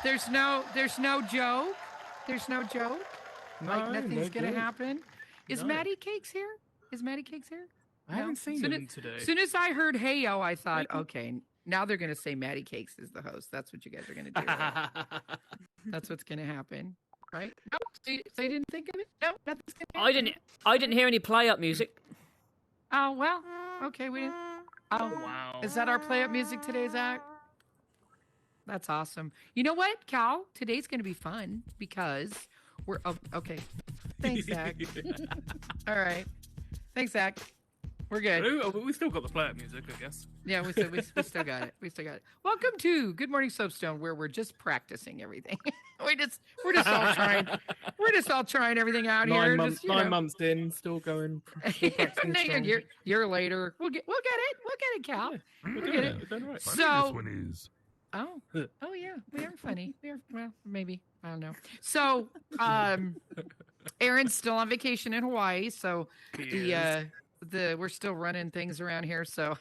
There's no joke. There's no joke. Like nothing's gonna happen. Is Maddie Cakes here? Is Maddie Cakes here? I haven't seen them today. As soon as I heard "Hey-o," I thought, okay, now they're gonna say Maddie Cakes is the host. That's what you guys are gonna do. Right? That's what's gonna happen, right? No, so you didn't think of it? No, nothing's gonna happen. I didn't hear any play up music. Oh well, okay, we didn't. Oh Wow. Is that our play up music today, Zach? That's awesome. You know what, Cal? Today's gonna be fun because we're okay. Thanks, Zach. All right. Thanks, Zach. We're good. We still got the play-up music, I guess. Yeah, we still got it. We still got it. Welcome to Good Morning Soapstone, where we're just practicing everything. we're just all trying. We're just all trying everything out here. 9 months in, still going. Year later, we'll get it, Cal. Yeah, we'll get it. We're doing right. So, this one is. Oh yeah, we are funny. Well, maybe I don't know. So, Aaron's still on vacation in Hawaii, so we're still running things around here. So,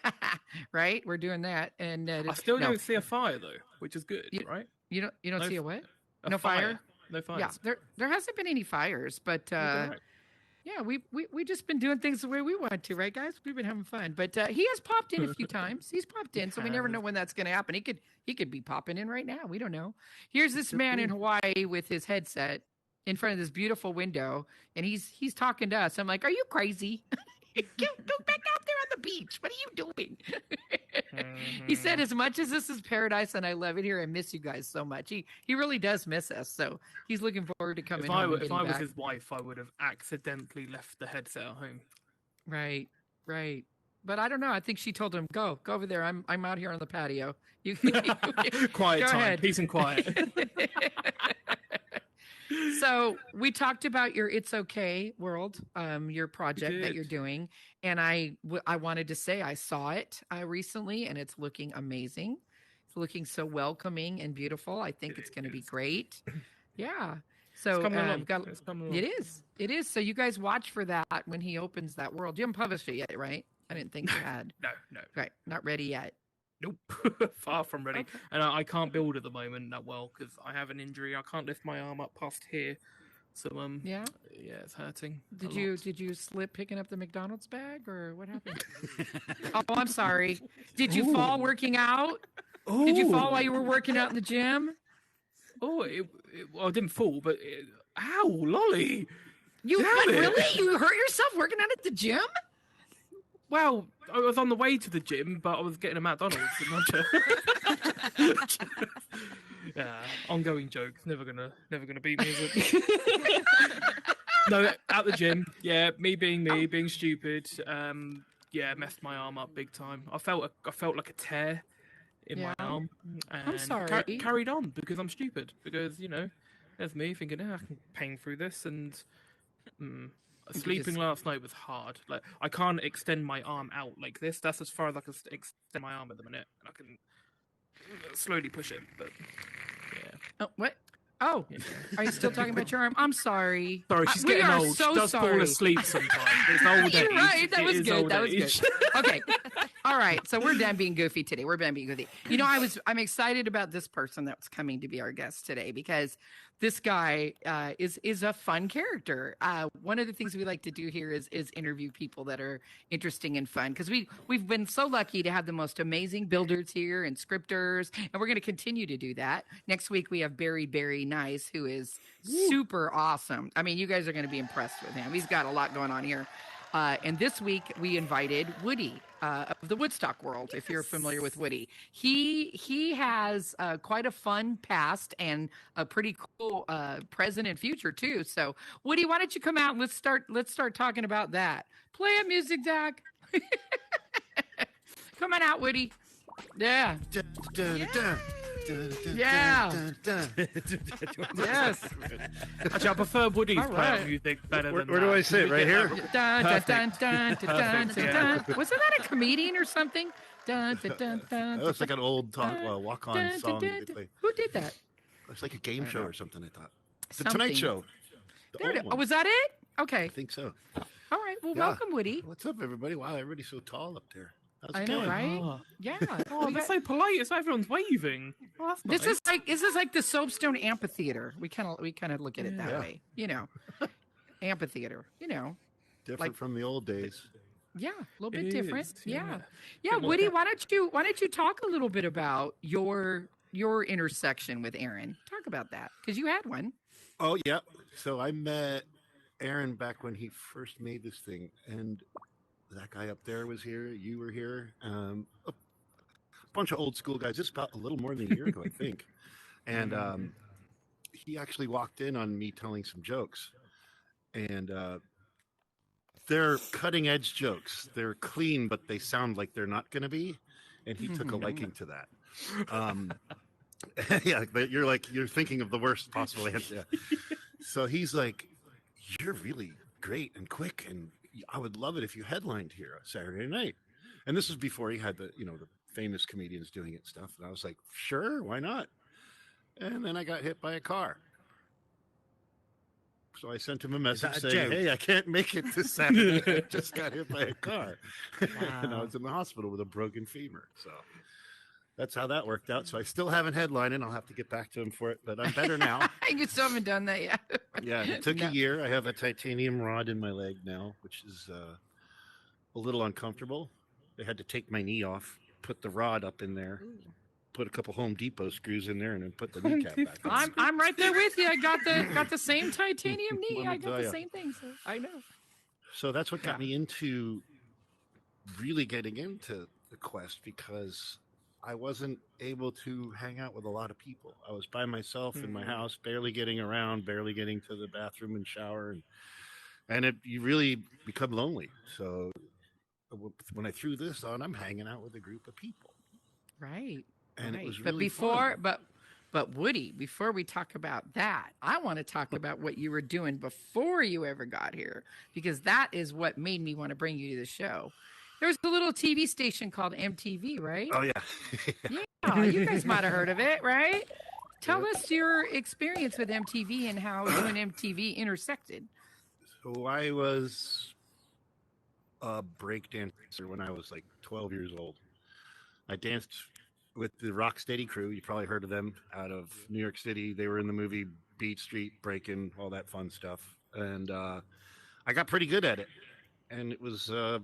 right, we're doing that, and I still don't see a fire though, which is good, right? You don't see a what? No fire? No fires. Yeah, there hasn't been any fires, but yeah, we just been doing things the way we want to, right, guys? We've been having fun, but he has popped in a few times. He's popped in, so we never know when that's going to happen. He could be popping in right now. We don't know. Here's this man in Hawaii with his headset in front of this beautiful window, and he's talking to us. I'm like, are you crazy? Go back out there on the beach. What are you doing? He said, as much as this is paradise and I love it here, I miss you guys so much. He really does miss us. So he's looking forward to coming home. If I was his wife, I would have accidentally left the headset at home. Right. But I don't know. I think she told him, go over there. I'm out here on the patio. You quiet time. Ahead. Peace and quiet. So we talked about your It's Okay World, your project that you're doing. And I wanted to say I saw it recently, and it's looking amazing. It's looking so welcoming and beautiful. I think it's going to be great. Yeah. So it is. So you guys watch for that when he opens that world. You haven't published it yet, right? I didn't think you had. No. Right. Not ready yet. Nope. Far from ready. Okay. And I can't build at the moment that well because I have an injury. I can't lift my arm up past here. So yeah, it's hurting. Did you slip picking up the McDonald's bag, or what happened? Oh, I'm sorry. Did you fall working out? Ooh. Did you fall while you were working out in the gym? Oh, well, I didn't fall, but ow, lolly! Really? You hurt yourself working out at the gym? Well, I was on the way to the gym, but I was getting a McDonald's. Yeah, ongoing joke. Never gonna beat me, is it? No, at the gym. Yeah, me being stupid. Yeah, messed my arm up big time. I felt like a tear in my arm. And I'm sorry. Carried on because I'm stupid. Because there's me thinking, I can pain through this, and sleeping last night was hard. Like I can't extend my arm out like this. That's as far as I can extend my arm at the minute, and I can slowly push it. But yeah. Oh, what? Oh, are you still talking about your arm? I'm sorry. Sorry, she's getting old. So she does fall asleep sometimes. It's old age. You're right. That was good. That was age. good. Okay. All right. So we're done being goofy today. I'm excited about this person that's coming to be our guest today because this guy is a fun character. One of the things we like to do here is interview people that are interesting and fun because we've been so lucky to have the most amazing builders here and scripters, and we're going to continue to do that. Next week we have Barry Nice, who is super awesome. I mean, you guys are going to be impressed with him. He's got a lot going on here. And this week we invited Woody of the Woodstock world. If you're familiar with Woody, he has quite a fun past and a pretty cool present and future too. So Woody, why don't you come out and let's start talking about that. Play a music, Zach. Come on out, Woody. Yeah. Yeah. Yes. Actually, I prefer Woody's music better than Where do I sit? Right here? Wasn't that a comedian or something? That looks like an old walk-on song. Who did that? It's like a game show or something, I thought. The Tonight Show. Was that it? Okay. I think so. All right. Well, welcome, Woody. What's up, everybody? Wow, everybody's so tall up there. How's I it know, going? right? Oh, Yeah. oh we they're got- so polite. It's like everyone's waving. Oh, that's this nice. is like the Soapstone amphitheater. We kind of look at it that Yeah. way, you know. Amphitheater, you know. Different Like- from the old days. Yeah, a little It bit different. is, Yeah. yeah. Yeah, Bit more Woody, depth. why don't you talk a little bit about your intersection with Aaron? Talk about that because you had one. Oh, yeah. So I met Aaron back when he first made this thing, and that guy up there was here. You were here. A bunch of old school guys. Just about a little more than a year ago, I think. And he actually walked in on me telling some jokes, and they're cutting edge jokes. They're clean, but they sound like they're not going to be. And he took a liking to that. Yeah, but you're thinking of the worst possible answer. So he's like, "You're really great and quick, and I would love it if you headlined here on Saturday night." And this was before he had the famous comedians doing it and stuff. And I was like, "Sure, why not?" And then I got hit by a car. So I sent him a message that a saying, joke? "Hey, I can't make it this Saturday. I just got hit by a car." And I was in the hospital with a broken femur. So that's how that worked out. So I still haven't headlined, and I'll have to get back to him for it, but I'm better now. You still haven't done that yet. Yeah, it took No. a year. I have a titanium rod in my leg now, which is a little uncomfortable. They had to take my knee off, put the rod up in there, put a couple Home Depot screws in there, and then put the kneecap back on. I'm right there with you. I got the same titanium knee. Let me I got tell the ya. same thing. So I know. So that's what got me into really getting into the quest, because I wasn't able to hang out with a lot of people. I was by myself in my house, barely getting around, barely getting to the bathroom and shower, and you really become lonely. So when I threw this on, I'm hanging out with a group of people, Right. and right. it was But really before, fun. but Woody, before we talk about that, I want to talk about what you were doing before you ever got here, because that is what made me want to bring you to the show. There's a little TV station called MTV, right? Oh yeah. Yeah, you guys might have heard of it, right? Tell Yep. us your experience with MTV and how you and MTV intersected. So I was a break dancer when I was like 12 years old. I danced with the Rocksteady crew. You probably heard of them, out of New York City. They were in the movie Beat Street, Breaking, all that fun stuff. And I got pretty good at it. And it was a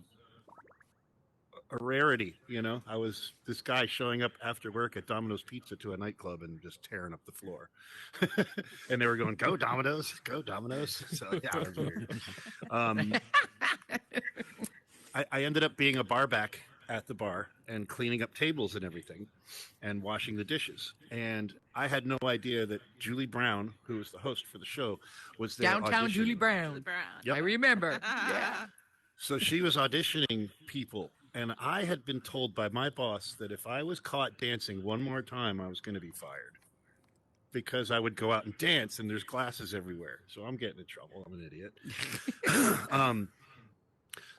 rarity, I was this guy showing up after work at Domino's Pizza to a nightclub and just tearing up the floor. And they were going, "Go Domino's, go Domino's." So yeah, it was weird. I ended up being a bar back at the bar and cleaning up tables and everything and washing the dishes. And I had no idea that Julie Brown, who was the host for the show, was there Downtown auditioning. Julie Brown. Yep. I remember. Yeah. So she was auditioning people, and I had been told by my boss that if I was caught dancing one more time, I was going to be fired, because I would go out and dance and there's glasses everywhere. So I'm getting in trouble. I'm an idiot.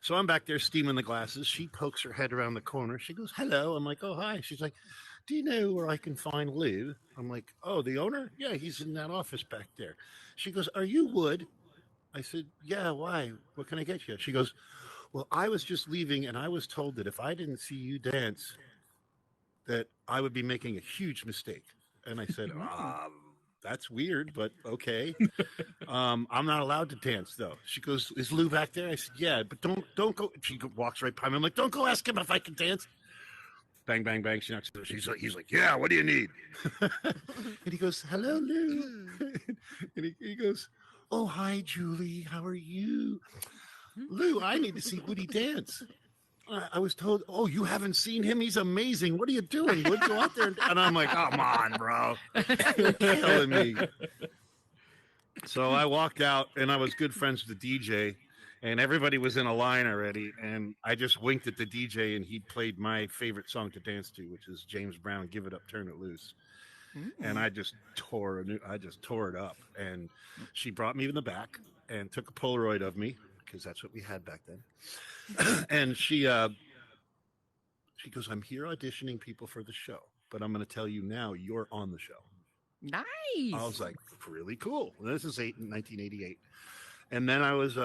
So I'm back there steaming the glasses. She pokes her head around the corner. She goes, "Hello." I'm like, "Oh, hi." She's like, "Do you know where I can find Lou?" I'm like, "Oh, the owner? Yeah, he's in that office back there." She goes, "Are you Wood?" I said, "Yeah, why? What can I get you?" She goes, "Well, I was just leaving, and I was told that if I didn't see you dance, that I would be making a huge mistake." And I said, "That's weird, but okay. I'm not allowed to dance, though." She goes, "Is Lou back there?" I said, "Yeah, but don't go." She walks right by me. I'm like, "Don't go ask him if I can dance." Bang, bang, bang. She knocks. He's like, "Yeah, what do you need?" And he goes, "Hello, Lou." And he goes, "Oh, hi, Julie. How are you?" "Lou, I need to see Woody dance." I was told, "Oh, you haven't seen him? He's amazing. What are you doing? Would go out there." And I'm like, "Come on, bro. You're killing me." So I walked out, and I was good friends with the DJ, and everybody was in a line already. And I just winked at the DJ, and he played my favorite song to dance to, which is James Brown, "Give It Up, Turn It Loose." And I just tore it up. And she brought me in the back and took a Polaroid of me, because that's what we had back then. And she goes, "I'm here auditioning people for the show, but I'm going to tell you now, you're on the show." Nice. I was like, "Really cool." This is 1988. And then I was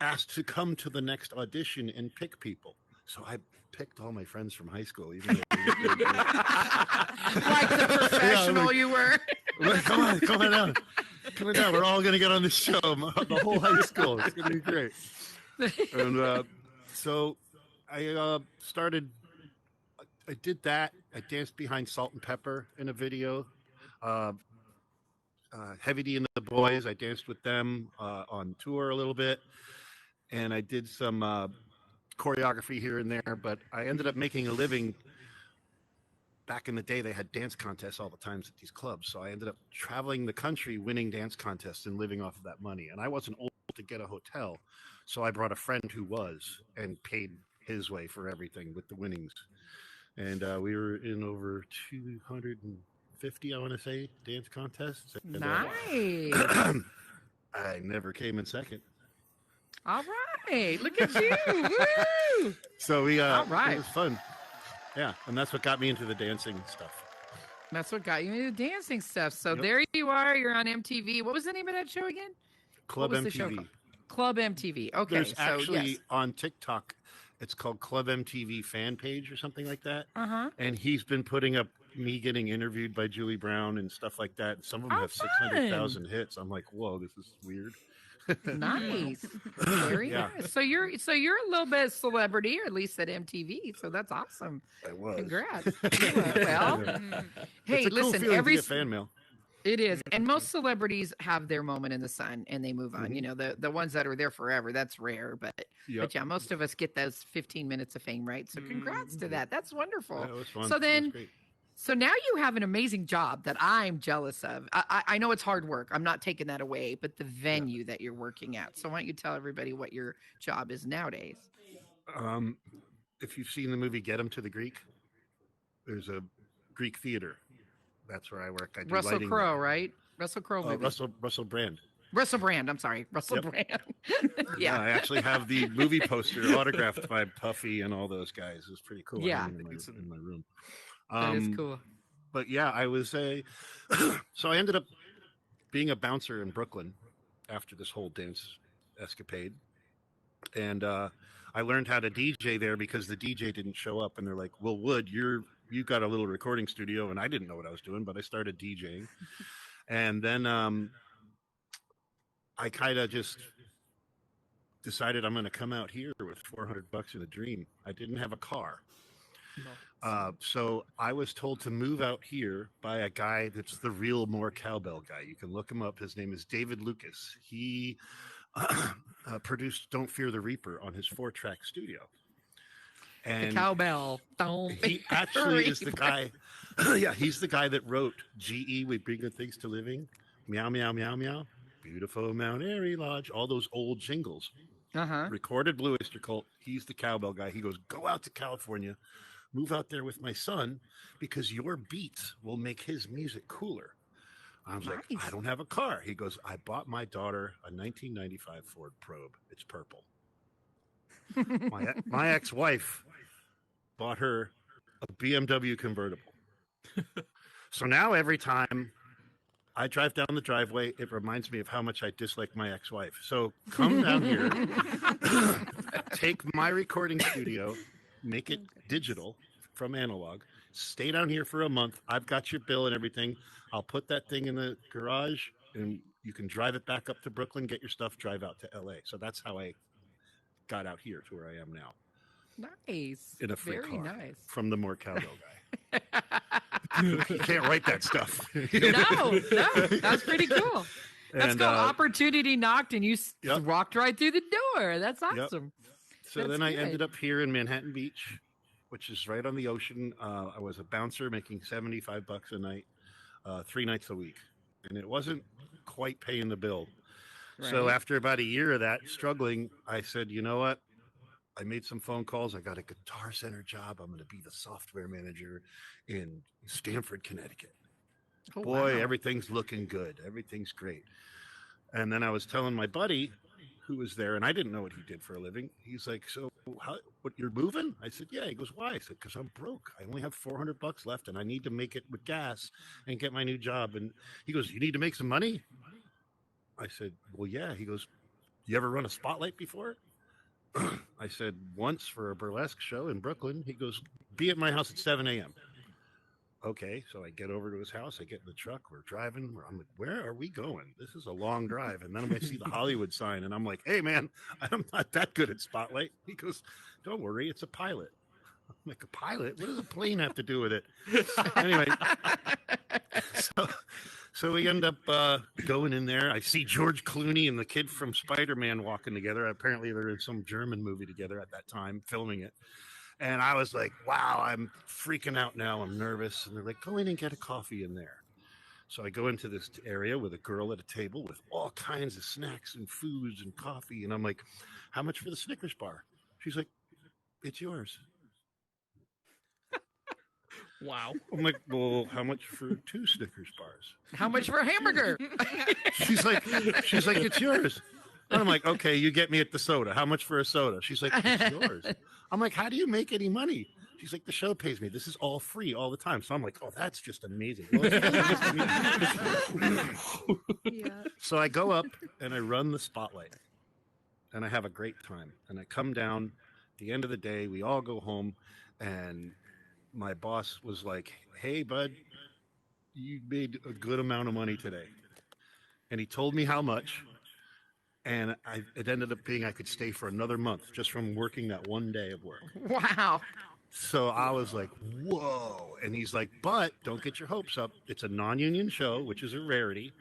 asked to come to the next audition and pick people. So I picked all my friends from high school, even though Like the professional you were. I'm like, come on down. Come on down. We're all going to get on this show. The whole high school. It's going to be great. And so I started, I did that. I danced behind Salt and Pepper in a video. Heavy D and the Boys, I danced with them on tour a little bit. And I did some choreography here and there, but I ended up making a living. Back in the day, they had dance contests all the times at these clubs. So I ended up traveling the country, winning dance contests and living off of that money. And I wasn't able to get a hotel. So I brought a friend who was and paid his way for everything with the winnings. And we were in over 250, I want to say, dance contests. And, Nice. I never came in second. All right. Look at you. Woo! So we All right. It was fun. Yeah, and that's what got me into the dancing stuff. That's what got you into dancing stuff. So Yep. there you are. You're on MTV. What was the name of that show again? Club What was the show MTV. called? Club MTV. Okay. There's so actually yes. on TikTok, it's called Club MTV fan page or something like that. Uh-huh. And he's been putting up me getting interviewed by Julie Brown and stuff like that. Some of them Oh, have 600,000 hits. I'm like, whoa, this is weird. Nice. Very Yeah. nice. So you're a little bit of celebrity, or at least at MTV. So that's awesome. I was. Congrats. Well, hey, it's a cool listen, feeling every to get fan mail. it is, and most celebrities have their moment in the sun and they move on. Mhm. You know, the ones that are there forever, that's rare. But yeah, most of us get those 15 minutes of fame, right? So congrats to that. That's wonderful. Yeah, it was fun. So It was then, great. so now you have an amazing job that I'm jealous of. I know it's hard work. I'm not taking that away, but the venue that you're working at. So why don't you tell everybody what your job is nowadays? If you've seen the movie Get 'Em to the Greek, there's a Greek theater. That's where I work. I do Russell lighting. Crowe, right? Russell Crowe movie. Russell Brand. Russell Brand. I'm sorry, Russell Yep. Brand. Yeah, I actually have the movie poster autographed by Puffy and all those guys. It's pretty cool. I Yeah. have it in my room. That is cool. But yeah, I was so I ended up being a bouncer in Brooklyn after this whole dance escapade. And I learned how to DJ there because the DJ didn't show up, and they're like, "Well, Wood, you got a little recording studio," and I didn't know what I was doing, but I started DJing. And then I kind of just decided I'm going to come out here with $400 in a dream. I didn't have a car. So I was told to move out here by a guy that's the real more cowbell guy. You can look him up. His name is David Lucas. He produced Don't Fear the Reaper on his 4-track studio. And The cowbell. Don't he be actually is the afraid. guy. Yeah, he's the guy that wrote GE, We Bring Good Things to Living, Meow, Meow, Meow, Meow, Beautiful Mount Airy Lodge, all those old jingles. Uh-huh. Recorded Blue Oyster Cult. He's the cowbell guy. He goes, go out to California, move out there with my son, because your beats will make his music cooler. I was like, Nice. I don't have a car. He goes, I bought my daughter a 1995 Ford Probe. It's purple. My ex-wife bought her a BMW convertible. So now every time I drive down the driveway, it reminds me of how much I dislike my ex-wife. So come down here, take my recording studio, make it digital from analog, stay down here for a month. I've got your bill and everything. I'll put that thing in the garage, and you can drive it back up to Brooklyn, get your stuff, drive out to LA. So that's how I got out here to where I am now. Nice. In a free Very car nice. from the more cowbell guy. You can't write that stuff. No, that's pretty cool. That's And, called opportunity knocked and you Yep. walked right through the door. That's Yep. awesome. So That's then I good. ended up here in Manhattan Beach, which is right on the ocean. I was a bouncer making $75 a night, 3 nights a week. And it wasn't quite paying the bill. So Right. after about a year of that struggling, I said, you know what? I made some phone calls. I got a Guitar Center job. I'm going to be the software manager in Stamford, Connecticut. Oh, Boy, wow. everything's looking good. Everything's great. And then I was telling my buddy who was there, and I didn't know what he did for a living. He's like, so what, you're moving? I said, yeah. He goes, why? I said, because I'm broke. I only have $400 left, and I need to make it with gas and get my new job. And he goes, you need to make some money? I said, well, yeah. He goes, you ever run a spotlight before? I said, once for a burlesque show in Brooklyn. He goes, be at my house at 7 a.m. Okay, so I get over to his house. I get in the truck. We're driving. I'm like, where are we going? This is a long drive. And then I see the Hollywood sign, and I'm like, hey, man, I'm not that good at Spotlight. He goes, don't worry, it's a pilot. I'm like, a pilot? What does a plane have to do with it? Anyway, so we end up going in there. I see George Clooney and the kid from Spider-Man walking together. Apparently, they're in some German movie together at that time, filming it. And I was like, wow, I'm freaking out now. I'm nervous. And they're like, go in and get a coffee in there. So I go into this area with a girl at a table with all kinds of snacks and foods and coffee. And I'm like, how much for the Snickers bar? She's like, it's yours. Wow. I'm like, well, how much for 2 Snickers bars? How much for a hamburger? She's like, it's yours. And I'm like, okay, you get me at the soda. How much for a soda? She's like, it's yours. I'm like, how do you make any money? She's like, the show pays me. This is all free all the time. So I'm like, oh, that's just amazing. Well, Yeah. so I go up and I run the spotlight and I have a great time. And I come down at the end of the day. We all go home, and my boss was like, hey, bud, you made a good amount of money today. And he told me how much. And it ended up being I could stay for another month just from working that one day of work. Wow. So I was like, whoa. And he's like, but don't get your hopes up. It's a non-union show, which is a rarity.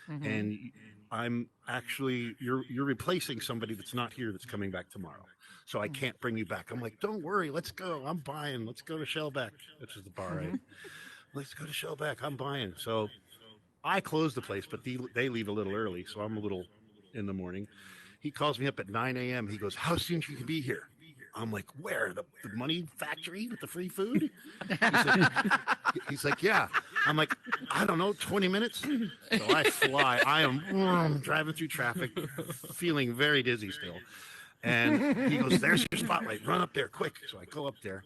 Mhm. And I'm actually, you're replacing somebody that's not here that's coming back tomorrow. So I can't bring you back. I'm like, don't worry. Let's go. I'm buying. Let's go to Shellback, which is the bar, right? Let's go to Shellback. I'm buying. So I close the place, but they leave a little early. So I'm a little in the morning. He calls me up at 9 a.m. He goes, how soon can you be here? I'm like, where? The money factory with the free food? He's like, yeah. I'm like, I don't know, 20 minutes? So I fly. I am driving through traffic, feeling very dizzy still. And he goes, there's your spotlight. Run up there quick. So I go up there.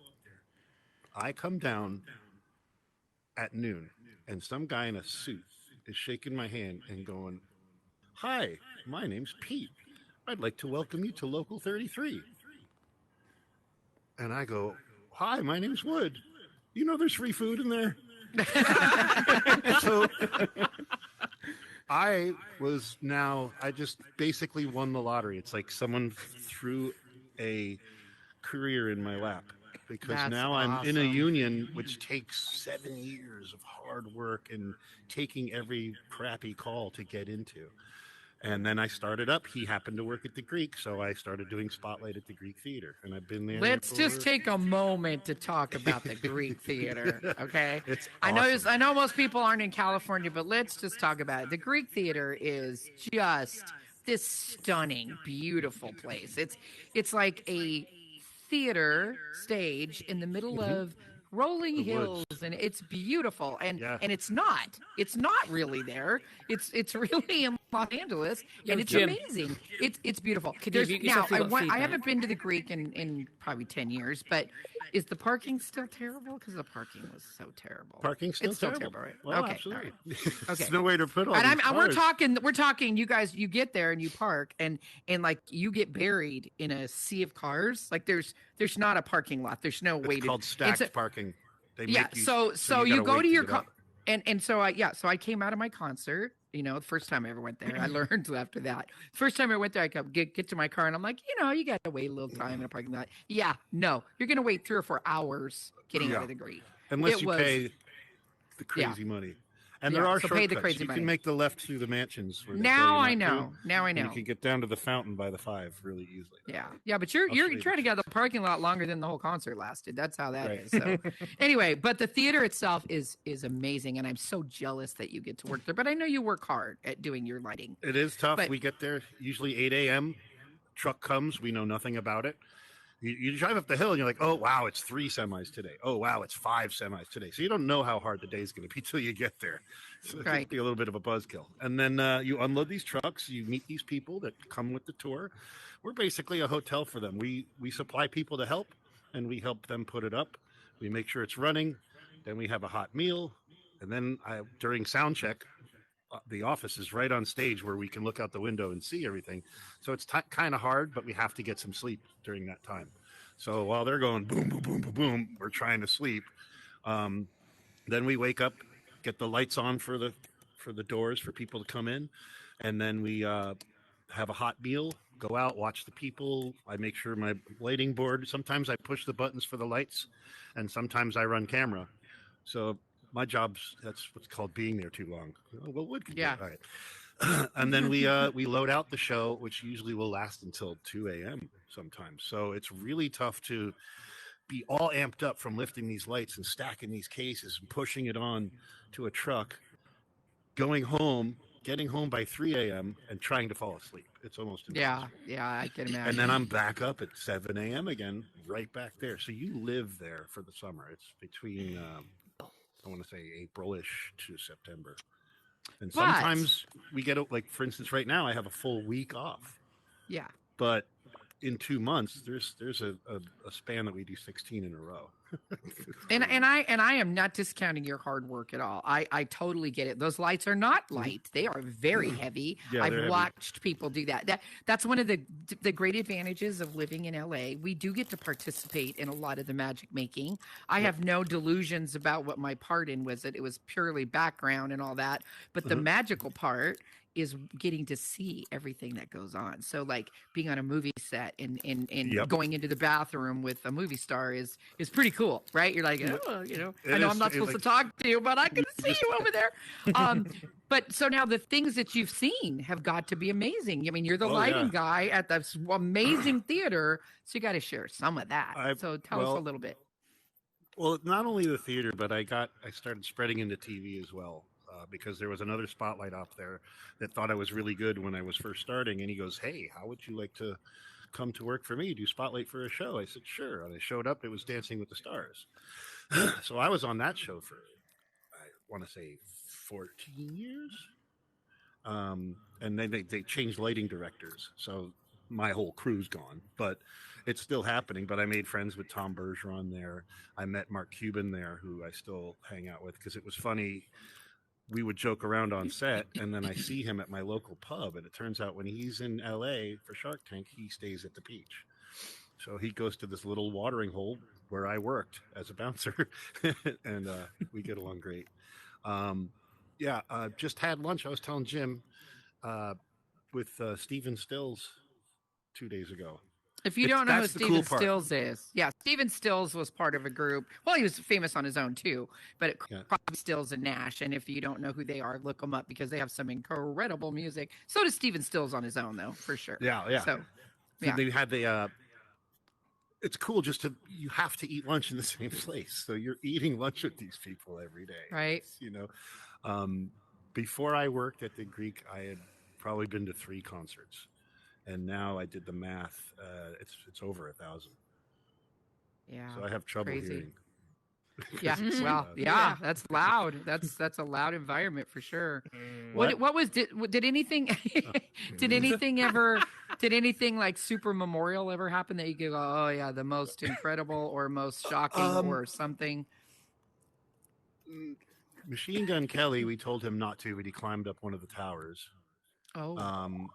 I come down at noon, and some guy in a suit is shaking my hand and going, hi, my name's Pete. I'd like to welcome you to Local 33. And I go, hi, my name's Wood. You know there's free food in there? So I just basically won the lottery. It's like someone threw a career in my lap, because That's now I'm in a awesome. union, which takes 7 years of hard work and taking every crappy call to get into. And then I started up. He happened to work at the Greek, so I started doing Spotlight at the Greek Theater, and I've been there. Let's just take a moment to talk about the Greek Theater, okay? It's I know most people aren't in California, but let's just talk about it. The Greek Theater is just this stunning, beautiful place. It's like a theater stage in the middle of rolling The hills, woods. and it's beautiful. And Yeah. and it's not really there. It's really in Los Angeles, Yo, and it's Jim. amazing. It's beautiful. Could you There's, mute now yourself? We got I feedback. haven't been to the Greek in probably 10 years, but is the parking still terrible? Because the parking was so terrible. Parking's still It's still terrible. terrible, right? Well, Okay, absolutely. all right. There's Okay. no way to put all And these we're cars. talking. You guys, you get there and you park, and like you get buried in a sea of cars. Like there's not a parking lot. There's no way It's to. called stacked it's a- parking. They yeah. make you, So you gotta go wait to your get car. up. And so I came out of my concert, the first time I ever went there. I learned after that. First time I went there, I get to my car, and I'm like, you got to wait a little time in a parking lot. Yeah, no, you're going to wait 3 or 4 hours getting out Yeah. of the Greek. Unless It you was- pay the Yeah. crazy money. And Yeah, there are so pay the shortcuts. crazy You money. can make the left through the mansions. Where they tell Now you I not to, know. Now I and know. you can get down to the fountain by the 5 really easily. Yeah, but you're I'll show you trying to the get out of the parking lot longer than the whole concert lasted. That's how that Right. is. So anyway, but the theater itself is amazing, and I'm so jealous that you get to work there. But I know you work hard at doing your lighting. It is tough. But- We get there usually 8 a.m. Truck comes. We know nothing about it. You drive up the hill and you're like, oh, wow, it's 3 semis today. Oh, wow, it's 5 semis today. So you don't know how hard the day's going to be till you get there. So it Right. can be a little bit of a buzzkill. And then you unload these trucks. You meet these people that come with the tour. We're basically a hotel for them. We supply people to help, and we help them put it up. We make sure it's running. Then we have a hot meal. And then during sound check, the office is right on stage where we can look out the window and see everything. So it's kind of hard, but we have to get some sleep during that time. So while they're going boom, boom, boom, boom, boom, we're trying to sleep. Then we wake up, get the lights on for the doors for people to come in, and then we have a hot meal, go out, watch the people. I make sure my lighting board. Sometimes I push the buttons for the lights, and sometimes I run camera. So my job's that's what's called being there too long. Well, Wood can do Yeah. it. All right. And then we load out the show, which usually will last until 2 a.m. sometimes. So it's really tough to be all amped up from lifting these lights and stacking these cases and pushing it on to a truck, going home, getting home by 3 a.m. and trying to fall asleep. It's almost impossible. Yeah, I can imagine. And then I'm back up at 7 a.m. again, right back there. So you live there for the summer. It's between, I want to say April-ish to September. And But- sometimes we get, like, for instance, right now I have a full week off. Yeah. But in 2 months, there's a span that we do 16 in a row. And I am not discounting your hard work at all. I totally get it. Those lights are not light. They are very heavy. Yeah, they're I've heavy. watched people do that. That's one of the great advantages of living in LA. We do get to participate in a lot of the magic making. I have no delusions about what my part in was. It was purely background and all that. But the magical part is getting to see everything that goes on. So like being on a movie set and Yep. going into the bathroom with a movie star is pretty cool, right? You're like, oh, you know, It I know is- I'm not it, supposed like- to talk to you, but I can see you over there. But so now the things that you've seen have got to be amazing. I mean, you're the Oh, lighting yeah. guy at this amazing theater, so you got to share some of that. So tell us a little bit. Well, not only the theater, but I started spreading into TV as well. Because there was another spotlight up there that thought I was really good when I was first starting. And he goes, "Hey, how would you like to come to work for me, do spotlight for a show?" I said, "Sure." And I showed up. It was Dancing with the Stars. So I was on that show for, I want to say, 14 years. And then they changed lighting directors. So my whole crew's gone. But it's still happening. But I made friends with Tom Bergeron there. I met Mark Cuban there, who I still hang out with, because it was funny. We would joke around on set, and then I see him at my local pub, and it turns out when he's in LA for Shark Tank, he stays at the beach. So he goes to this little watering hole where I worked as a bouncer, and we get along great. Just had lunch. I was telling Jim with Steven Stills 2 days ago. If you don't know who That's the Steven cool part. Stills is, yeah, Steven Stills was part of a group. Well, he was famous on his own too, but Crosby, Stills, and Nash. And if you don't know who they are, look them up because they have some incredible music. So does Steven Stills on his own, though, for sure. Yeah. So, So they had the. It's cool you have to eat lunch in the same place. So you're eating lunch with these people every day. Right. You know, before I worked at the Greek, I had probably been to 3 concerts. And now I did the math. It's over 1,000. Yeah. So I have trouble crazy. hearing. Yeah. Well, yeah, that's loud. That's a loud environment for sure. Did anything did anything like super memorial ever happen that you could go, oh yeah, the most incredible or most shocking or something? Machine Gun Kelly, we told him not to, but he climbed up one of the towers. Oh.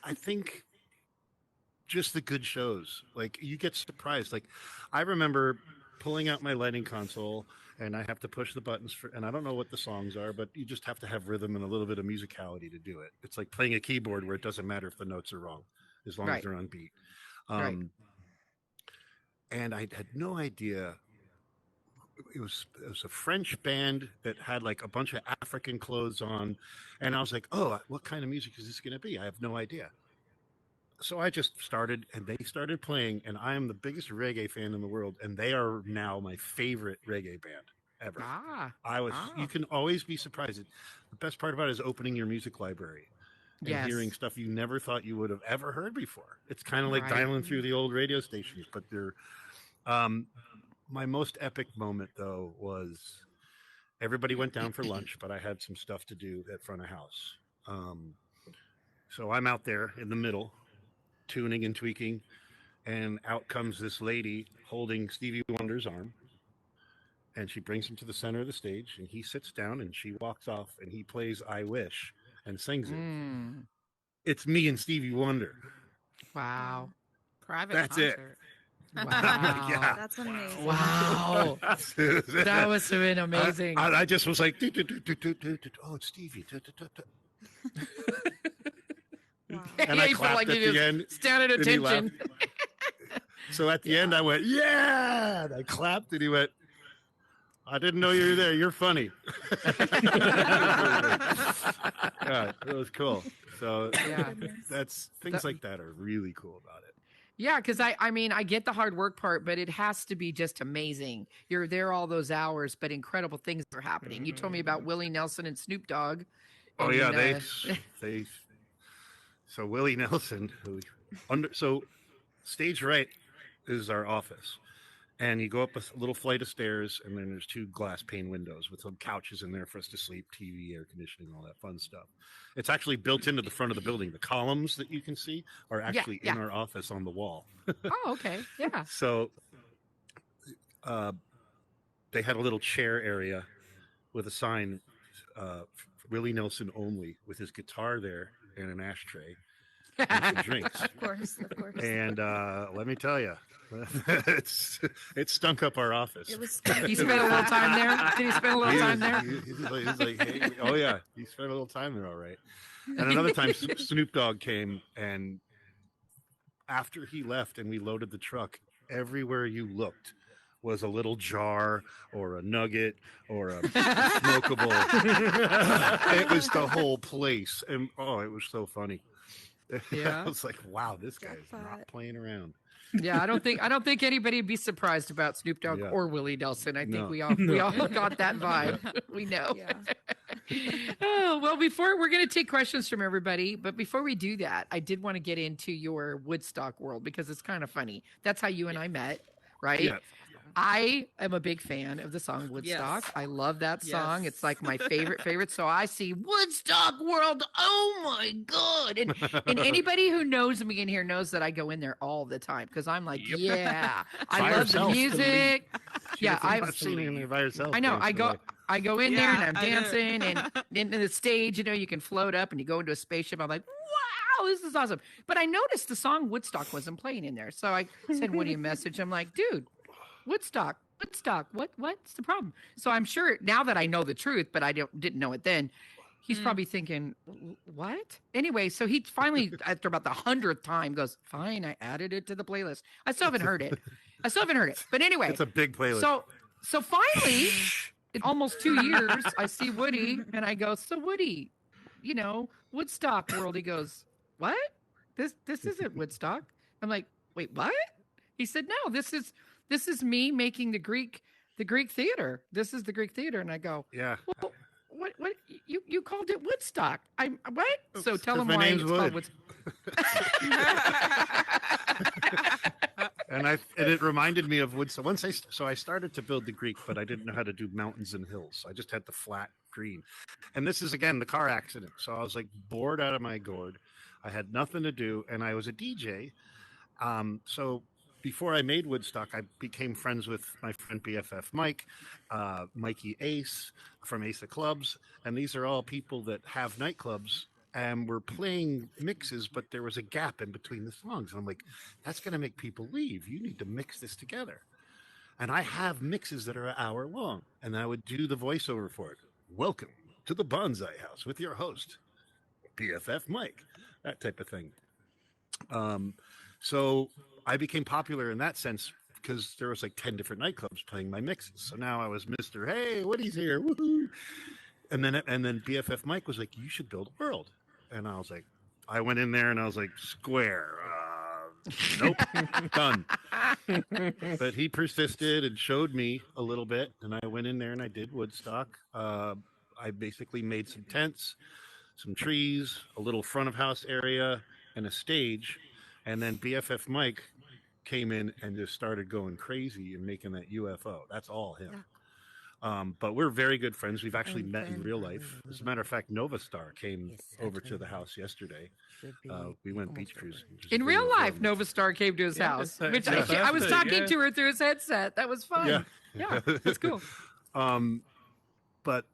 I think just the good shows, like you get surprised. Like I remember pulling out my lighting console and I have to push the buttons and I don't know what the songs are, but you just have to have rhythm and a little bit of musicality to do it. It's like playing a keyboard where it doesn't matter if the notes are wrong, as long as they're on beat. And I had no idea. It was a French band that had like a bunch of African clothes on, and I was like, "Oh, what kind of music is this going to be?" I have no idea. So I just started, and they started playing, and I am the biggest reggae fan in the world, and they are now my favorite reggae band ever. You can always be surprised. The best part about it is opening your music library and hearing stuff you never thought you would have ever heard before. It's kind of like dialing through the old radio stations, but they're. My most epic moment, though, was everybody went down for lunch, but I had some stuff to do at front of house. So I'm out there in the middle, tuning and tweaking, and out comes this lady holding Stevie Wonder's arm. and she brings him to the center of the stage, and he sits down, and she walks off, and he plays "I Wish" and sings it. Mm, It's me and Stevie Wonder. wow. Private That's it. concert. Wow. Yeah. That's amazing. Wow. That must have been amazing. I just was like, "Do, do, do, do, do, do, do. Oh, it's Stevie. Do, do, do, do." Wow. And I You felt clapped like at you the just end. stand at and he attention. So at the end, I went, "Yeah!" And I clapped, and he went, "I didn't know you were there. You're funny." Yeah, it was cool. So Yeah. that's things like that are really cool about it. Yeah, because I mean, I get the hard work part, but it has to be just amazing. You're there all those hours, but incredible things are happening. You told me about Willie Nelson and Snoop Dogg. Oh and, yeah, uh, they. So Willie Nelson, so stage right is our office, and you go up a little flight of stairs, and then there's 2 glass pane windows with some couches in there for us to sleep, TV, air conditioning, all that fun stuff. It's actually built into the front of the building. The columns that you can see are actually in our office on the wall. Oh, okay. Yeah. So they had a little chair area with a sign, Willie Nelson only, with his guitar there and an ashtray and some drinks. Of course, of course. And let me tell you, it stunk up our office. It was. He spent a little time there. Did he spend a little time there? He's like, hey, oh yeah, he spent a little time there, all right. And another time, Snoop Dogg came, and after he left, and we loaded the truck, everywhere you looked was a little jar or a nugget or a smokable. It was the whole place, and it was so funny. Yeah. I was like, wow, this guy is not Jackpot. playing around. Yeah, I don't think anybody would be surprised about Snoop Dogg Yeah. or Willie Nelson. I think No. we all got that vibe. We know. Yeah. Oh, well, before we're going to take questions from everybody, but before we do that, I did want to get into your Woodstock world because it's kind of funny. That's how you and I met, right? Yeah. I am a big fan of the song Woodstock. Yes. I love that song. Yes. It's like my favorite. So I see Woodstock World. Oh my God. And anybody who knows me in here knows that I go in there all the time because I'm like, Yep. yeah, I By love herself. the music. Yeah, I've seen him there by herself. I know. I go in there and I'm I know. dancing and into the stage, you can float up and you go into a spaceship. I'm like, wow, this is awesome. But I noticed the song Woodstock wasn't playing in there. So I sent Woody a message. I'm like, dude, Woodstock, what's the problem? So I'm sure now that I know the truth, but I didn't know it then. He's probably thinking, what? Anyway, so he finally, after about the 100th time, goes, fine, I added it to the playlist. I still haven't heard it. But anyway, It's a big playlist. so finally, in almost 2 years, I see Woody and I go, so Woody, Woodstock World. He goes, what? This isn't Woodstock. I'm like, wait, what? He said, no, this is me making the Greek theater. This is the Greek theater. And I go, yeah. well, what you called it Woodstock? What? So tell 'cause him my why name's it's called Wood. Woodstock. And it reminded me of Woodstock. So I started to build the Greek, but I didn't know how to do mountains and hills. So I just had the flat green. And this is again the car accident. So I was like bored out of my gourd. I had nothing to do, and I was a DJ. So before I made Woodstock, I became friends with my friend BFF Mike, Mikey Ace from Ace of Clubs, and these are all people that have nightclubs and we're playing mixes, but there was a gap in between the songs. And I'm like, that's going to make people leave. You need to mix this together. And I have mixes that are an hour long, and I would do the voiceover for it. Welcome to the Bonsai House with your host, BFF Mike, that type of thing. So I became popular in that sense because there was like 10 different nightclubs playing my mixes. So now I was Mr. Hey, Woody's here. Woohoo. And then BFF Mike was like, you should build a world. And I was like, I went in there and I was like, square. Nope, done. But he persisted and showed me a little bit. And I went in there and I did Woodstock. I basically made some tents, some trees, a little front of house area, and a stage. And then BFF Mike came in and just started going crazy and making that UFO. That's all him. But we're very good friends. We've actually met in real life. As a matter of fact, Nova Star came over to the house yesterday. We went beach cruising. In real life, Nova Star came to his house, which I was talking to her through his headset. That was fun. Yeah, that's cool. Um, but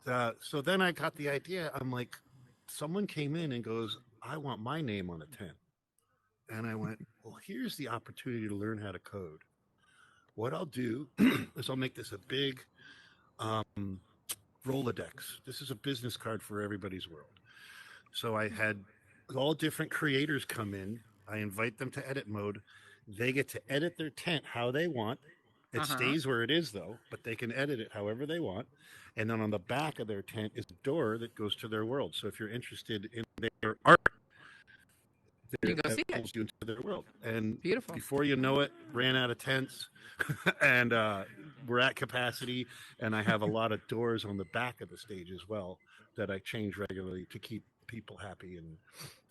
so then I got the idea. I'm like, someone came in and goes, I want my name on a tent. And I went, well, here's the opportunity to learn how to code. What I'll do is I'll make this a big Rolodex. This is a business card for everybody's world. So I had all different creators come in. I invite them to edit mode. They get to edit their tent how they want. It stays where it is, though, but they can edit it however they want. And then on the back of their tent is a door that goes to their world. So if you're interested in their art, You can go see that it. pulls you into their world. And Beautiful. before you know it, ran out of tents, and we're at capacity. And I have a lot of doors on the back of the stage as well that I change regularly to keep people happy and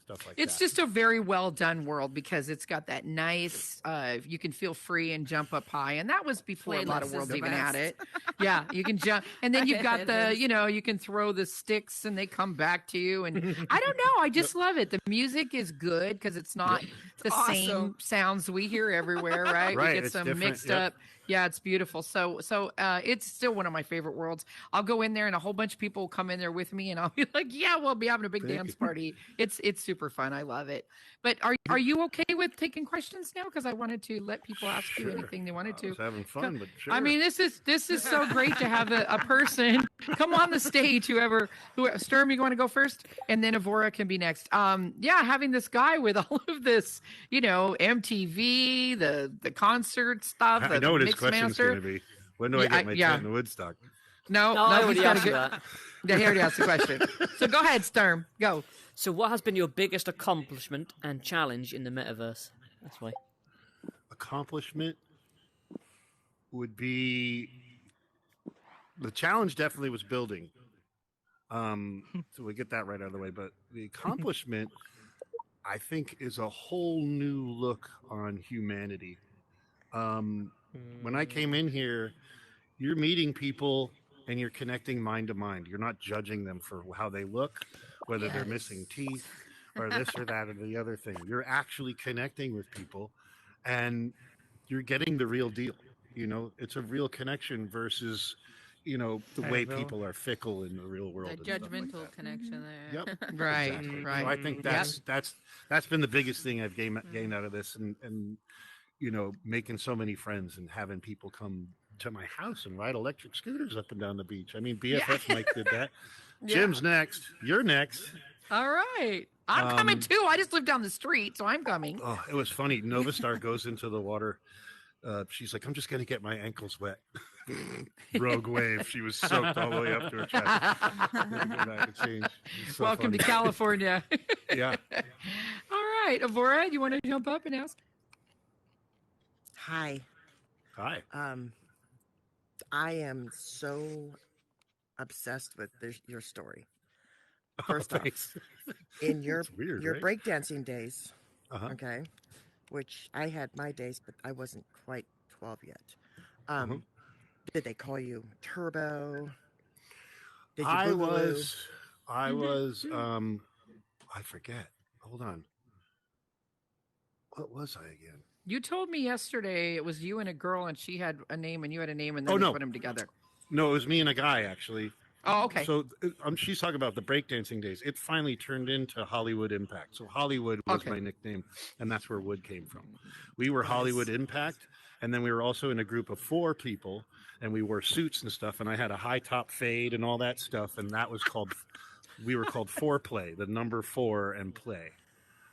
stuff like It's that. just a very well done world because it's got that nice, you can feel free and jump up high. And that was before a lot Playlist of is worlds the even best. had it. Yeah, you can jump. And then you've got It the, is. you can throw the sticks and they come back to you. And I don't know. I just love it. The music is good because it's not the same awesome. sounds we hear everywhere, right? We Right, get it's some different, mixed yep. up. Yeah, it's beautiful. So it's still one of my favorite worlds. I'll go in there and a whole bunch of people will come in there with me and I'll be like, yeah, we'll be having a big Thank dance you. party. It's super fun. I love it. But are you okay with taking questions now? Because I wanted to let people ask you Sure. anything they wanted I to. was having fun, but sure. I mean, this is so great to have a person come on the stage. Who Sturm, you want to go first, and then Avora can be next. Yeah, having this guy with all of this, MTV, the concert stuff, I know what his mix question's master. going to be. When do I Yeah, get my yeah. tent in Woodstock? No, I he's already got a asked you good. that. Yeah, he already asked the question. So go ahead, Sturm. Go. So, what has been your biggest accomplishment and challenge in the metaverse? That's why. Accomplishment would be the challenge. Definitely was building. So we get that right out of the way. But the accomplishment, I think, is a whole new look on humanity. When I came in here, you're meeting people and you're connecting mind to mind. You're not judging them for how they look, whether they're missing teeth or this or that or the other thing. You're actually connecting with people and you're getting the real deal. It's a real connection versus, the way Bill. people are fickle in the real world. That and stuff like judgmental that. connection there. Yep. Right, Exactly. right. So I think Yep. that's been the biggest thing I've gained out of this, and making so many friends and having people come to my house and ride electric scooters up and down the beach. I mean, BFF Mike did that. Jim's next. You're next. All right. I'm coming too. I just live down the street, so I'm coming. Oh, it was funny. Novastar goes into the water. She's like, I'm just going to get my ankles wet. Rogue wave. She was soaked all the way up to her chest. Had to go back and change. It's so Welcome funny. to California. Yeah. All right, Avora, you want to jump up and ask? Hi. Hi. I am so obsessed with your story. First off, Thanks. in your It's weird, your right? breakdancing days, Uh-huh. okay, which I had my days, but I wasn't quite 12 yet. Mhm. Did they call you Turbo? Did you I Boogaloo? was, I forget. Hold on. What was I again? You told me yesterday it was you and a girl, and she had a name, and you had a name, and then Oh, we no. put them together. No, it was me and a guy, actually. Oh, okay. So she's talking about the breakdancing days. It finally turned into Hollywood Impact. So Hollywood was Okay. my nickname, and that's where Wood came from. We were Hollywood Impact, and then we were also in a group of 4 people, and we wore suits and stuff, and I had a high top fade and all that stuff, and that was we were called Foreplay, the number 4 and play,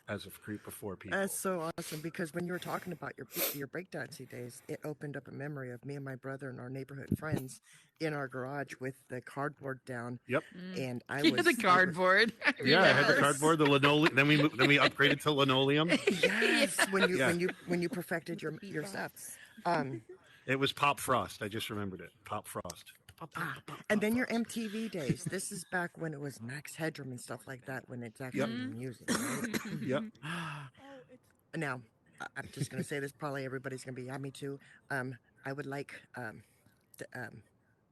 as a group of 4 people. That's so awesome because when you were talking about your breakdancing days, it opened up a memory of me and my brother and our neighborhood friends in our garage with the cardboard down. Yep. And I You was had the cardboard. Yeah, I had the Yes. cardboard, the linoleum. Then we upgraded to linoleum. Yes, Yeah. when you perfected your stuff. It was Pop Frost. I just remembered it. Pop Frost. And then your MTV days. This is back when it was Max Headroom and stuff like that, when it's actually music. Right? Yep. Now, I'm just going to say this. Probably everybody's going to be, yeah, me too. I would like,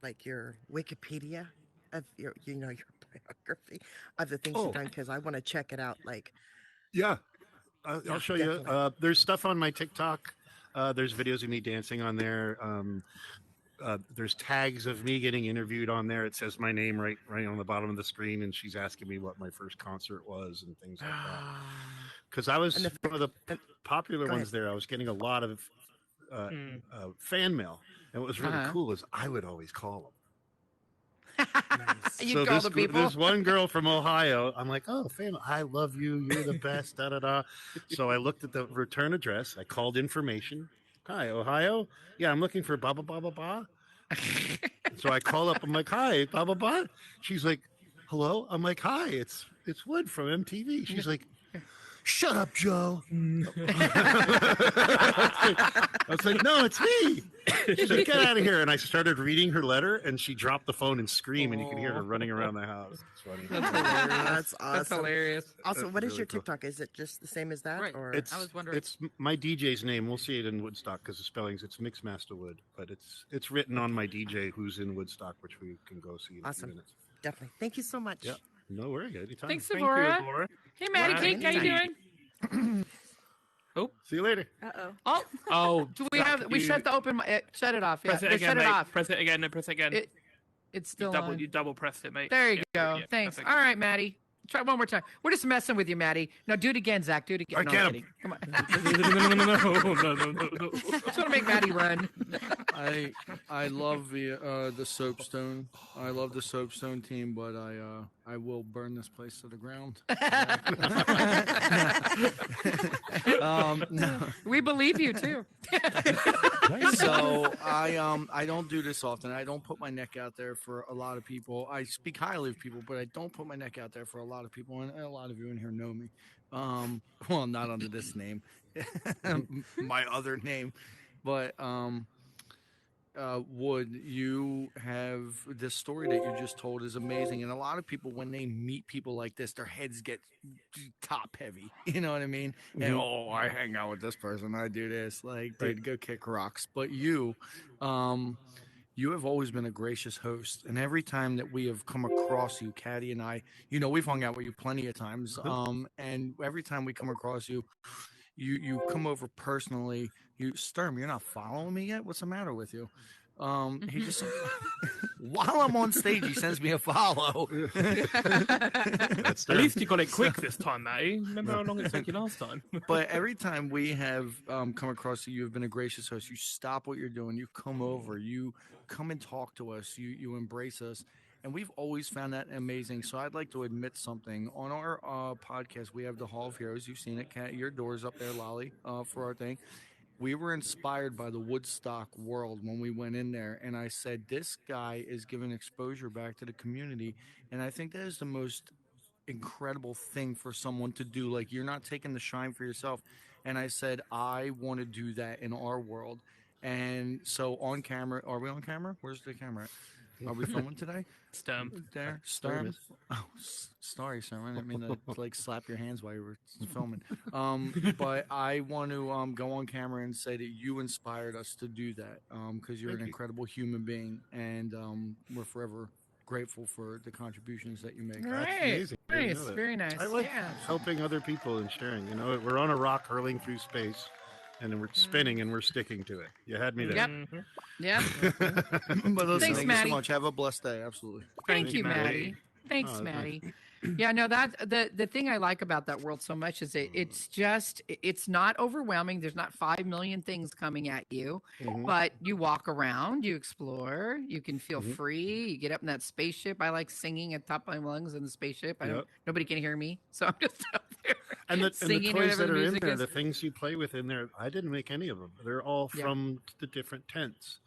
like your Wikipedia of your biography of the things Oh. you've done because I want to check it out. Like, Yeah. I'll show you. definitely. There's stuff on my TikTok. There's videos of me dancing on there. there's tags of me getting interviewed on there. It says my name right on the bottom of the screen, and she's asking me what my first concert was and things like that. Because I was one of the popular ones there. I was getting a lot of fan mail, and what was really cool is I would always call them. You call the people. There's one girl from Ohio. I'm like, oh, fan, I love you. You're the best. Da da da. So I looked at the return address. I called information. Hi, Ohio. Yeah, I'm looking for blah blah blah blah blah. So I call up. I'm like, hi, blah blah blah. She's like, hello. I'm like, hi. It's Wood from MTV. She's like, shut up, Joe. I was like, no, it's me. She's like, get out of here. And I started reading her letter, and she dropped the phone and screamed, and you could hear her running around the house. It's funny. That's hilarious. That's awesome. That's hilarious. Also, That's what is really your cool. TikTok? Is it just the same as that? Right. Or I was wondering. It's my DJ's name. We'll see it in Woodstock because the spellings. It's Mixmaster Wood, but it's written on my DJ who's in Woodstock, which we can go see in a few Awesome. minutes. definitely. Thank you so much. Yeah. No worry. Anytime. Thanks, Thank Savora. you, Laura. Hey, Maddie Wow, Cake, how you anytime. doing? See you later. Uh-oh. Oh, Oh, do we Zach, have? We you- shut the open. Shut it off. Yeah, Press it again, shut mate. it off. Press it again. No, press it again. It's still on. You double pressed it, mate. There you Yeah, go. yeah, Thanks. perfect. All right, Maddie. Try one more time. We're just messing with you, Maddie. Now do it again, Zach. Do it again. All right, No, I'm get him. kidding. Come on. No. Just want to make Maddie run. I love the Soapstone. I love the Soapstone team, but I will burn this place to the ground. No. We believe you too. So I don't do this often. I don't put my neck out there for a lot of people. I speak highly of people, but I don't put my neck out there for a lot of people, and a lot of you in here know me. Well, not under this name, my other name, but Wood, you have this story that you just told is amazing, and a lot of people, when they meet people like this, their heads get top heavy. You know what I mean? And I hang out with this person, I do this, like, dude, go kick rocks. But you have always been a gracious host, and every time that we have come across you, Caddy and I, we've hung out with you plenty of times, and every time we come across you, you come over personally. Sturm, you're not following me yet? What's the matter with you? He just while I'm on stage, he sends me a follow. At least you got it quick this time, Matty. Remember how long it took you last time? But every time we have come across you, you've been a gracious host. You stop what you're doing. You come over. You come and talk to us. You embrace us. And we've always found that amazing. So I'd like to admit something. On our podcast, we have the Hall of Heroes. You've seen it. Kat, your door's up there, Lolly, for our thing. We were inspired by the Woodstock world when we went in there. And I said, this guy is giving exposure back to the community. And I think that is the most incredible thing for someone to do. Like, you're not taking the shine for yourself. And I said, I want to do that in our world. And so on camera, are we on camera? Where's the camera at? Are we filming today? Stump. There? Sturm? Oh, sorry, sir. I didn't mean to like slap your hands while you were filming. But I want to go on camera and say that you inspired us to do that because you're an incredible human being, and we're forever grateful for the contributions that you make. Right. amazing. I didn't Nice. know that. Very nice. I like Yeah. helping other people and sharing. We're on a rock hurling through space, and then we're spinning and we're sticking to it. You had me there. Yep. Mhm. Yeah. But listen, Thanks, thank Maddie. you so much. Have a blessed day. Absolutely. Thank you, Maddie. Maddie. Thanks, Oh, that's Maddie. Yeah, no, that the thing I like about that world so much is it's not overwhelming. There's not 5 million things coming at you, Mhm. but you walk around, you explore, you can feel Mhm. free. You get up in that spaceship. I like singing at the top of my lungs in the spaceship. Yep. Nobody can hear me, so I'm just up there And the singing toys whatever that the are in music there, is. the things you play with in there, I didn't make any of them. They're all Yeah. from the different tents.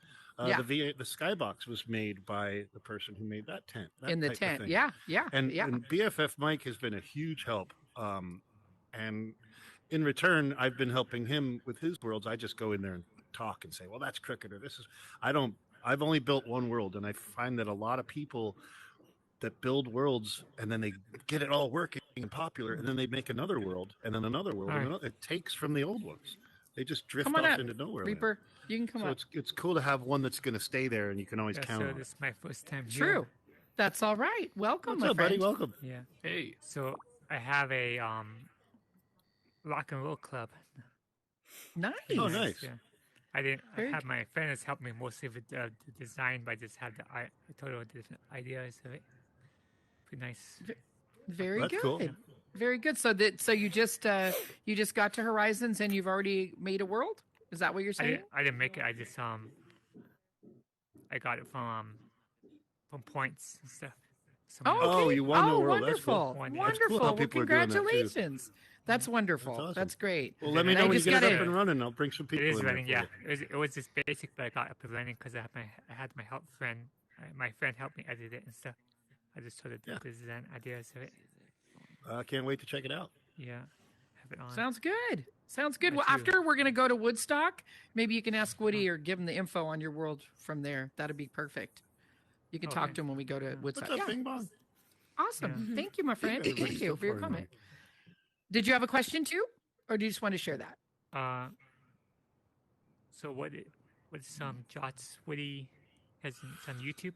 Yeah. The Skybox was made by the person who made that tent. that in the type of tent. thing. Yeah. And yeah. BFF Mike has been a huge help. And in return, I've been helping him with his worlds. I just go in there and talk and say, well, that's crooked, or this is, I've only built one world. And I find that a lot of people that build worlds and then they get it all working and popular, and then they make another world and then another world. And another, it takes from the old ones. They just drift Come on off up, into nowhere. with it. Reaper, you can come So up. it's cool to have one that's going to stay there and you can always Yeah, count so on. this is my first time here. True. That's all right. Welcome, What's my up, buddy? friend. Welcome. Yeah. Hey. So I have a rock and roll club. Nice. Oh, nice. Yeah. I didn't Very have my friends help me mostly with the design, but I just had the total different ideas of it. Pretty nice. Very That's good. cool. Very good. So you just got to Horizons and you've already made a world? Is that what you're saying? I didn't make it. I just I got it from points and stuff. Someone Oh, else. okay. Oh, you won the world. That's Wonderful. cool. Won it. That's cool Wonderful. how Well, people are doing that, too. congratulations. That's wonderful. That's That's, awesome. great. Well, let me And know I when you just get it gotta- up and running. I'll bring some people It is in running, there yeah. for you. It was just basic, but I got up and running because I had my help friend. My friend helped me edit it and stuff. I just told the design ideas of it. I can't wait to check it out. Yeah, have it on. Sounds good. Sounds good. Me Well, too. after we're going to go to Woodstock. Maybe you can ask Woody or give him the info on your world from there. That'd be perfect. You can talk Okay. to him when we go to Woodstock. What's up, Yeah. Bing Bong? Awesome. Thank you, my friend. Everybody's Thank you still for your farting. comment. Did you have a question too? Or do you just want to share that? So what's JOTS-Woody has it's on YouTube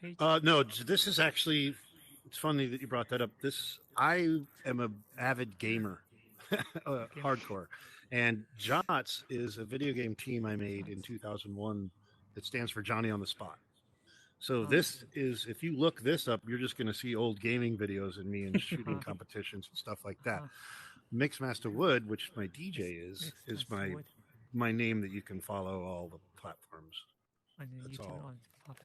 page? No, this is actually. It's funny that you brought that up. I am a avid gamer, hardcore, and JOTS is a video game team I made in 2001 that stands for Johnny on the Spot. So this is, if you look this up, you're just going to see old gaming videos and me in shooting competitions and stuff like that. Mixmaster Wood, which my DJ is Mixmaster my name that you can follow all the platforms. On the That's YouTube all. on platforms. Okay.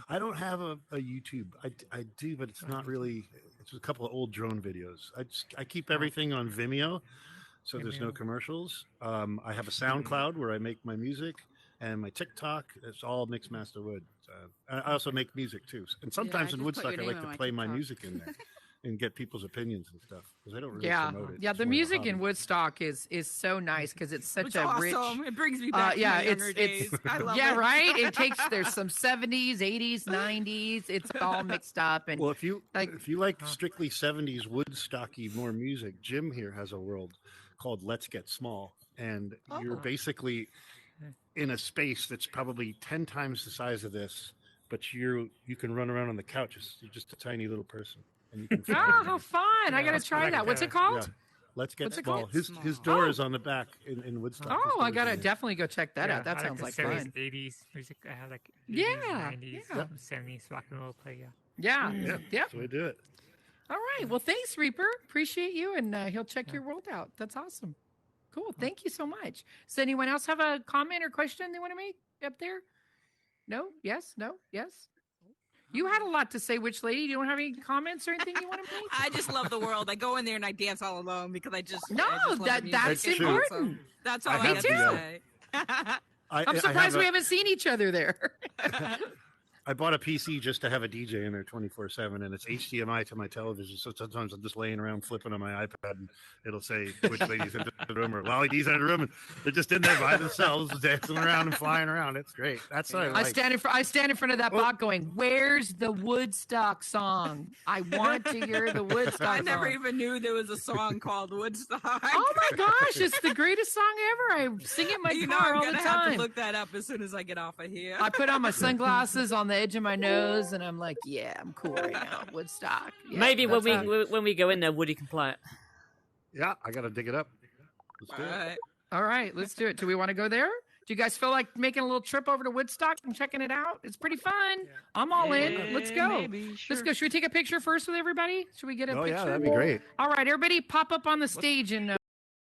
I don't have a YouTube. I do, but it's not really. It's a couple of old drone videos. I keep everything on Vimeo, so there's no Vimeo. commercials. I have a SoundCloud where I make my music, and my TikTok. It's all Mixmaster Wood. I also make music too, and sometimes I in just put Woodstock your I name like on to my play my TikTok. music in there and get people's opinions and stuff because I don't really Yeah. promote it. Yeah. It's The more of a music in hobby. Woodstock is so nice because it's such It's a awesome. rich. It brings me back to my younger days. I love yeah, it. right. It takes there's some 70s, 80s, 90s. It's all mixed up and Well, if you like- like strictly 70s Woodstocky more music, Jim here has a world called Let's Get Small, and you're basically in a space that's probably 10 times the size of this, but you can run around on the couch. You're just a tiny little person, and you can fly oh, around. how fun! I gotta it's try like that. What's a- it called? Yeah. Let's Get What's it Small. called? His Small. door is on the back in Woodstock. His Oh, I door's gotta in there. definitely go check that out. That I sounds the like 70s, fun. 80s music. I have like 80s, Yeah, 90s, yeah. 70s rock and roll play. Yeah. Yeah, Yeah, yeah. that's the way to do it. All right. Well, thanks, Reaper. Appreciate you, and he'll check your world out. That's awesome. Cool. Thank you so much. Does anyone else have a comment or question they want to make up there? No? Yes? No? Yes? You had a lot to say, Witch Lady. You don't have any comments or anything you want to make? I just love the world. I go in there and I dance all alone because I just No, I just love the that's music. It's important. awesome. That's all I I, have have the, to say. I'm surprised we haven't seen each other there. I bought a PC just to have a DJ in there 24/7, and it's HDMI to my television. So sometimes I'm just laying around flipping on my iPad, and it'll say "Which ladies in the room" or "Lolly D's in the room," and they're just in there by themselves, dancing around and flying around. It's great. That's what I like. I stand in front of that box going, "Where's the Woodstock song? I want to hear the Woodstock I never song." even knew there was a song called Woodstock. Oh my gosh, it's the greatest song ever. I sing it in my You know, car I'm all the gonna have to time. look that up as soon as I get off of here. I put on my sunglasses on the edge of my nose, and I'm like, "Yeah, I'm cool right now." Woodstock. Yeah, Maybe when that's how- when we go in there, Woody can play it. Yeah, I got to dig it up. Let's do All it. right. All right, let's do it. Do we want to go there? Do you guys feel like making a little trip over to Woodstock and checking it out? It's pretty fun. I'm all in. Let's go. Maybe, sure. Let's go. Should we take a picture first with everybody? Should we get a Oh picture? yeah, that'd be great. All right, everybody, pop up on the stage and.